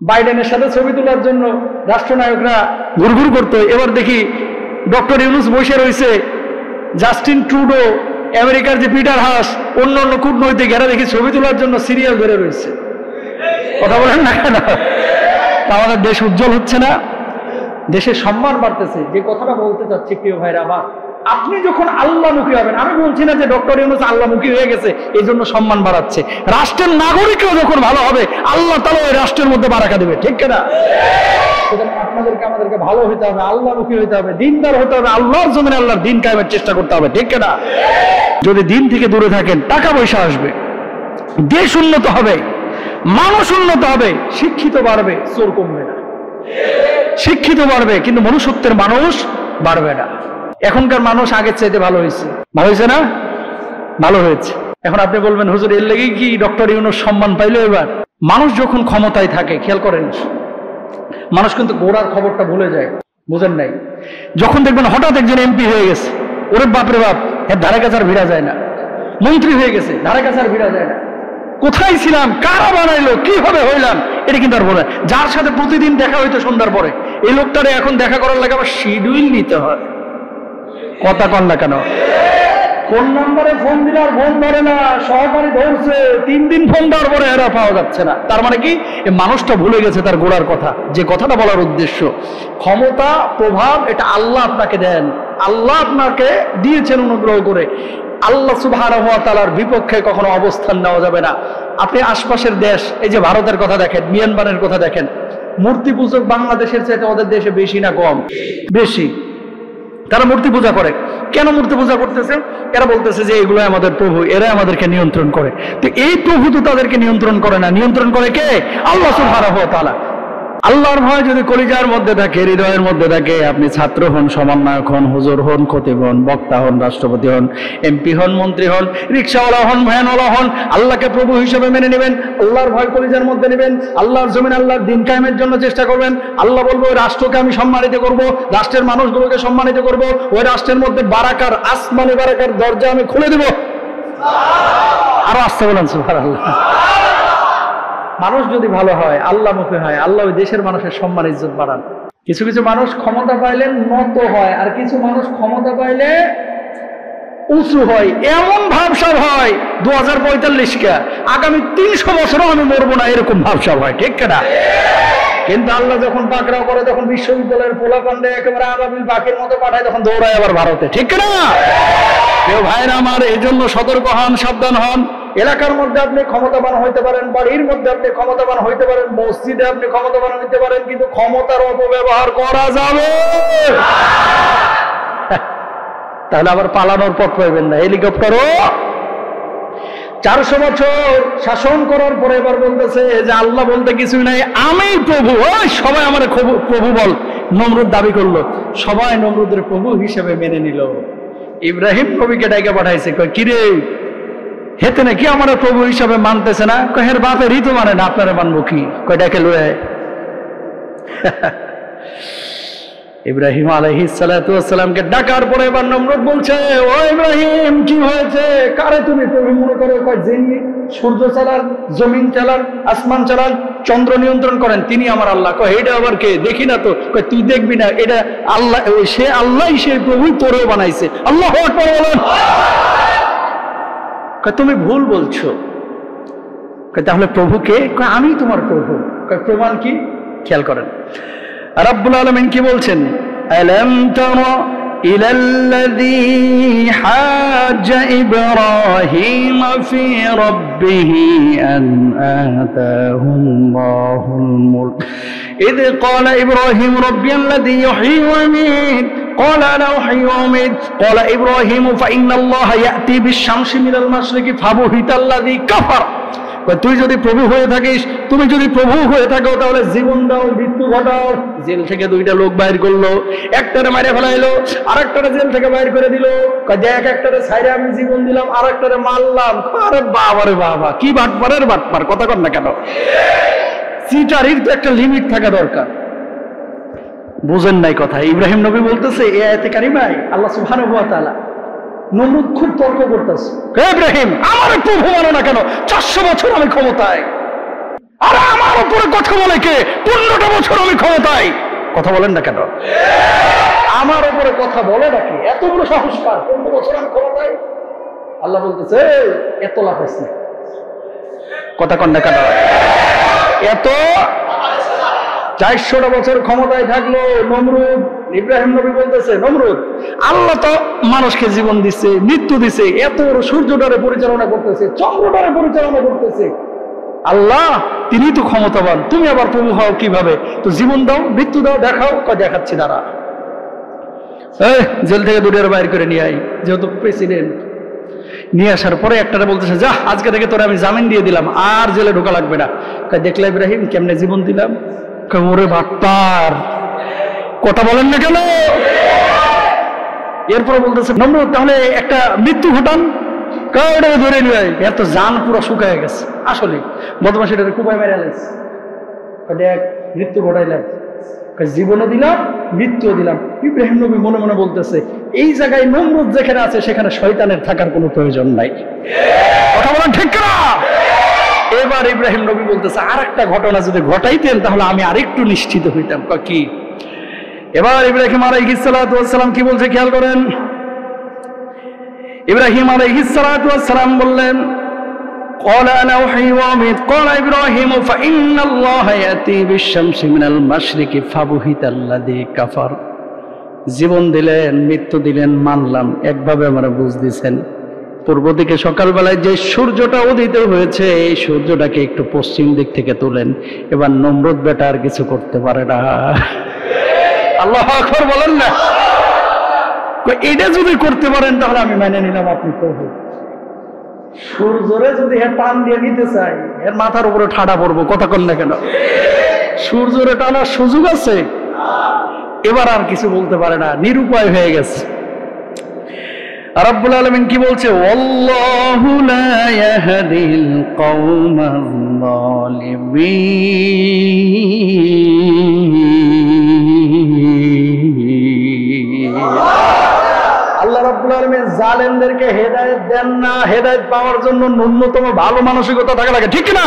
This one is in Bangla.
বাইডেনের সাথে ছবি তোলার জন্য রাষ্ট্রনায়করা ঘুরঘুর করতো, এবার দেখি ডক্টর ইউনুস বসে রয়েছে, জাস্টিন ট্রুডো, আমেরিকার যে পিটার হাস, অন্য অন্য কূটনৈতিক, এরা দেখি ছবি তোলার জন্য সিরিয়াল ধরে রয়েছে। কথা বলেন না কেন? আমাদের দেশ উজ্জ্বল হচ্ছে না, দেশের সম্মান বাড়তেছে। যে কথাটা বলতে চাচ্ছি প্রিয় ভাইরা আমার, আপনি যখন আল্লাহমুখী হবেন, আমি বলছি না যে ডক্টর ইউনুস আল্লাহমুখী হয়ে গেছে এই জন্য সম্মান বাড়াচ্ছে, রাষ্ট্রের নাগরিকও যখন ভালো হবে আল্লাহ তাআলা ওই রাষ্ট্রের মধ্যে বারাকা দেবে, ঠিক কিনা? আপনাদেরকে আমাদেরকে ভালো হইতে হবে, আল্লাহমুখী হইতে হবে, দিনদার হতে হবে, আল্লাহর জমিনে আল্লাহর দিন কায়েমের চেষ্টা করতে হবে, ঠিক কিনা? যদি দিন থেকে দূরে থাকেন টাকা পয়সা আসবে, দেশ উন্নত হবে, মানুষ উন্নত হবে, শিক্ষিত বাড়বে, চোর কমবে না। শিক্ষিত বাড়বে কিন্তু মনুষ্যত্বের মানুষ বাড়বে না। এখনকার মানুষ আগের চাইতে ভালো হয়েছে, ভালো হয়েছে না? ভালো হয়েছে। এখন আপনি বলবেন হুজুর এর লেগে কি ডক্টর ইউনূস সম্মান পাইলো? এবার মানুষ যখন ক্ষমতায় থাকে, খেয়াল করেন, মানুষ কিন্তু গোড়ার খবরটা ভুলে যায়, বুঝেন নাই? যখন দেখবেন হঠাৎ একজন এমপি হয়ে গেছে, ওরে বাপরে বাপ, এর ধারে কাছে আর ভিড়া যায় না। মন্ত্রী হয়ে গেছে, ধারে কাছে আর ভিড়া যায় না। কোথায় ছিলাম, কারা বানাইলো, কিভাবে হইলাম, এটা কিন্তু আর বলে। যার সাথে প্রতিদিন দেখা হইতো সন্ধ্যার পরে, এই লোকটারে এখন দেখা করার লাগে আবার শিডিউল নিতে হয়। কথা কন না কেন? কোন নম্বরে ফোন দিলে আর ফোন ধরে না, সহকারী ধরছে, 3 দিন ফোন দেওয়ার পরে এরা পাওয়া যাচ্ছে না। তার মানে কি, এই মানুষটা ভুলে গেছে তার গোড়ার কথা, যে কথাটা বলার উদ্দেশ্য। ক্ষমতা, প্রভাব, এটা আল্লাহ আপনাকে দেন, আল্লাহ আপনাকে দিয়েছেন অনুগ্রহ করে। আল্লাহ সুবহানাহু ওয়া তাআলার বিপক্ষে কখনো অবস্থান নেওয়া যাবে না। আপনি আশপাশের দেশ, এই যে ভারতের কথা দেখেন, মিয়ানমারের কথা দেখেন, মূর্তি পূজক বাংলাদেশের চাইতে ওদের দেশে বেশি না কম? বেশি। তারা মূর্তি পূজা করে। কেন মূর্তি পূজা করতেছে? এরা বলতেছে যে এগুলো আমাদের প্রভু, এরা আমাদেরকে নিয়ন্ত্রণ করে। তো এই প্রভু তো তাদেরকে নিয়ন্ত্রণ করে না, নিয়ন্ত্রণ করে কে? আল্লাহ সুবহানাহু ওয়া তাআলা। আল্লাহর ভয় যদি কলিজার মধ্যে থাকে, হৃদয়ের মধ্যে থাকে, আপনি ছাত্র হন, সমন্বয়ক হন, হুজুর হন, খতিব হন, বক্তা হন, রাষ্ট্রপতি হন, এমপি হন, মন্ত্রী হন, রিকশাওয়ালা হন, ভ্যানওয়ালা হন, আল্লাহকে প্রভু হিসেবে মেনে নেবেন, আল্লাহর ভয় কলিজার মধ্যে নেবেন, আল্লাহর জমিন আল্লাহর দিন কায়েমের জন্য চেষ্টা করবেন। আল্লাহ বলবো ওই রাষ্ট্রকে আমি সম্মানিত করব, রাষ্ট্রের মানুষগুলোকে সম্মানিত করব, ওই রাষ্ট্রের মধ্যে বারাকার, আসমানি বারাকার দরজা আমি খুলে দেব। আরো আসতে বলেন সুবহানাল্লাহ। মানুষ যদি ভালো হয়, আল্লাহমুখী হয়, আল্লাহ ওই দেশের মানুষের সম্মান ইজ্জত বাড়ান। কিছু কিছু মানুষ ক্ষমতা পাইলে নত হয়, আর কিছু মানুষ ক্ষমতা পাইলে উঁচু হয়, এমন ভাবসাব হয় 2045 কে আগামী 300 বছরও আমি মরবো না, এরকম ভাবসাব হয়, ঠিক কিনা? কিন্তু আল্লাহ যখন পাকড়াও করে, তখন বিশ্ববিদ্যালয়ের পোলাপান্ডে একেবারে আবাবিল পাখির মতো পাঠায়, তখন দৌড়ায় আবার ভারতে, ঠিক কিনা? কেউ ভাইরা আমার, এই জন্য সতর্ক হন, সাবধান হন। এলাকার মধ্যে আপনি ক্ষমতাবান হইতে পারেন, বাড়ির মধ্যে আপনি ক্ষমতাবান হইতে পারেন, মসজিদে আপনি ক্ষমতাবান হইতে পারেন, কিন্তু ক্ষমতার অপব্যবহার করা যাবে তাহলে আবার পালানোর পথ পাইবেন না। হেলিকপ্টারও 400 বছর শাসন করার পরে এবার বলতেছে যে আল্লাহ বলতে কিছুই নাই, আমি প্রভু, ওই সবাই আমার প্রভু বল। নমরুদ দাবি করলো, সবাই নমরুদের প্রভু হিসেবে মেনে নিল। ইব্রাহিম নবীকে ডাইকে পাঠাইছে, কয় কিরে হেতে নাকি আমার প্রভু হিসাবে মানতেছে না? কয় হের বাপের ঋতু মানে না, আপনারা মানবো কি? কয় ডাকে লয়ে ইব্রাহিম আলাইহিস সালাতু ওয়াস সালামকে ডাকার পরে এবার নমরুদ বলছে, ও ইব্রাহিম কি হয়েছে, কারে তুমি প্রভু মনে করো? কয় যিনি সূর্য চালান, জমিন চালান, আসমান চালান, চন্দ্র নিয়ন্ত্রণ করেন, তিনি আমার আল্লাহ। কয় এটা আবার কে? দেখি না তো। কয় তুই দেখবি না, এটা আল্লাহ, সে আল্লাহই, সেই প্রভুই তোরেও বানাইছে। আল্লাহু আকবার বলেন। কয় তুমি ভুল বলছো। কয় তাহলে প্রভুকে? কয় আমি তোমার প্রভু। কয় প্রমাণ কি? খেয়াল করেন রব্বুল আলামিন কি বলছেন, আলাম তারা ইলাল্লাযী হাজ্জা ইব্রাহিম ফি রাব্বিহি আন আতাহুল্লাহুল মুলক ইয ক্বালা ইব্রাহিম রাব্বিয়াল্লাযী ইউহয়ী ওয়া ইউমীত قال أنا أحيي وأميت قال إبراهيم فإن الله يأتي بالشمس من المشرق فبهت الذي كفر। তুই যদি প্রভু হয়ে থাকিস, তুমি যদি প্রভু হয়ে থাকো, তাহলে জীবন দাও, মৃত্যু ঘটাও। জেল থেকে 2টা লোক বাইর করলো, একটারে মারে ফেলাইলো, আরেকটারে জেল থেকে বাইর করে দিল। দেখ একটারে ছাইরে আমি জীবন দিলাম, আরেকটারে মারলাম। আরে বাবা রে বাবা, কি বাটপারের বাটপার, কথা কর না কেন? চিটারির তো একটা লিমিট থাকা দরকার। বুঝেন নাই কথা? ইব্রাহিম নবী বলতেছে এই আয়াতে কারিমায় আল্লাহ সুবহানাহু ওয়া তাআলা, নমরুদ খুব তর্ক করতেছে, হে ইব্রাহিম আমার প্রভু মানো না কেন? 400 বছর আমি ক্ষমতায়, আর আমার উপরে কথা বলে কে? 15টা বছর আমি ক্ষমতায়, কথা বলেন না কেন? আমার উপরে কথা বলে নাকি? এত বড় সাহসকার, 15 বছর আমি ক্ষমতায়। আল্লাহ বলতেছে এত লাফাইস না, কথা কন না কেন? এত 400টা বছর ক্ষমতায় থাকলো নমরুদ। ইব্রাহিম নবী বলতেছে, নমরুদ, আল্লাহ তো মানুষকে জীবন দিচ্ছে, মৃত্যু দিচ্ছে, এত বড় সূর্যটারে পরিচালনা করতেছে, চন্দ্রটারে পরিচালনা করতেছে, আল্লাহ তিনি তো ক্ষমতাবান, তুমি আবার প্রভু হও কিভাবে? তো জীবন দাও, মৃত্যু দাও, দেখাও। দেখাচ্ছি দাঁড়া, জেল থেকে দুটোর বাইর করে নিয়ে আই, যেহেতু প্রেসিডেন্ট। নিয়ে আসার পরে একটারে বলতেছে, যা আজকে থেকে তোরা আমি জামিন দিয়ে দিলাম, আর জেলে ঢোকা লাগবে না। দেখলা ইব্রাহিম কেমনে জীবন দিলাম? ওরে বাপ্পার, কথা বলেন না কেন? এরপরে বলতেছে, নমরুদ তাহলে একটা মৃত্যু ঘটান। ওটাকে ধরে নিয়ে এর তো জান পুরো শুকায় গেছে, আসলে বদমাস এটাকে কুপায় মেরে আলাইছে। দেখ মৃত্যু ঘটাইলাম, জীবনও দিলাম, মৃত্যুও দিলাম। ইব্রাহিম নবী মনে মনে বলতেছে, এই জায়গায় নমরুদ যেখানে আছে সেখানে শয়তানের থাকার কোনো প্রয়োজন নাই, কথা বলেন ঠিক না? এবার ইব্রাহিম নবী বলতেছে, আর একটা ঘটনা যদি ঘটাইতেন তাহলে আমি আরেকটু নিশ্চিত হইতাম। কি? এবার ইব্রাহিম আলাইহিস সালাতু ওয়াস সালাম কি বলছে খেয়াল করেন। ইব্রাহিম আলাইহিস সালাতু ওয়াস সালাম বললেন, قال أنا أحيي وأميت قال إبراهيم فإن الله يأتي بالشمس من المشرق فبهت الذي كفر। জীবন দিলেন, মৃত্যু দিলেন, মানলাম, একভাবে আমরা বুঝ দিছেন। পূর্ব দিকে সকালবেলায় যে সূর্যটা উদিত হয়েছে, এই সূর্যটাকে একটু পশ্চিম দিক থেকে তুলেন। এবার নমরুদ বেটা আর কিছু করতে পারে না। আল্লাহু আকবার বলেন না? এটা যদি করতে পারেন তাহলে আমি মেনে নিলাম আপনি প্রভু। সূর্যরে যদি টান দিয়ে নিতে চাই, এর মাথার উপরে ঠাডা পড়বো, কথা কন না কেন? সূর্যরে টানার সুযোগ আছে? এবার আর কিছু বলতে পারে না, নিরুপায় হয়ে গেছে। রব্বুল আলামিন কি বলছে? ওয়াল্লাহু লা ইয়াহদিল কওমাল যালিমিন। আল্লাহ রাব্বুল আলামিন জালেমদেরকে হেদায়েত দেন না। হেদায়েত পাওয়ার জন্য ন্যূনতম ভালো মানসিকতা থাকা লাগে, ঠিক না?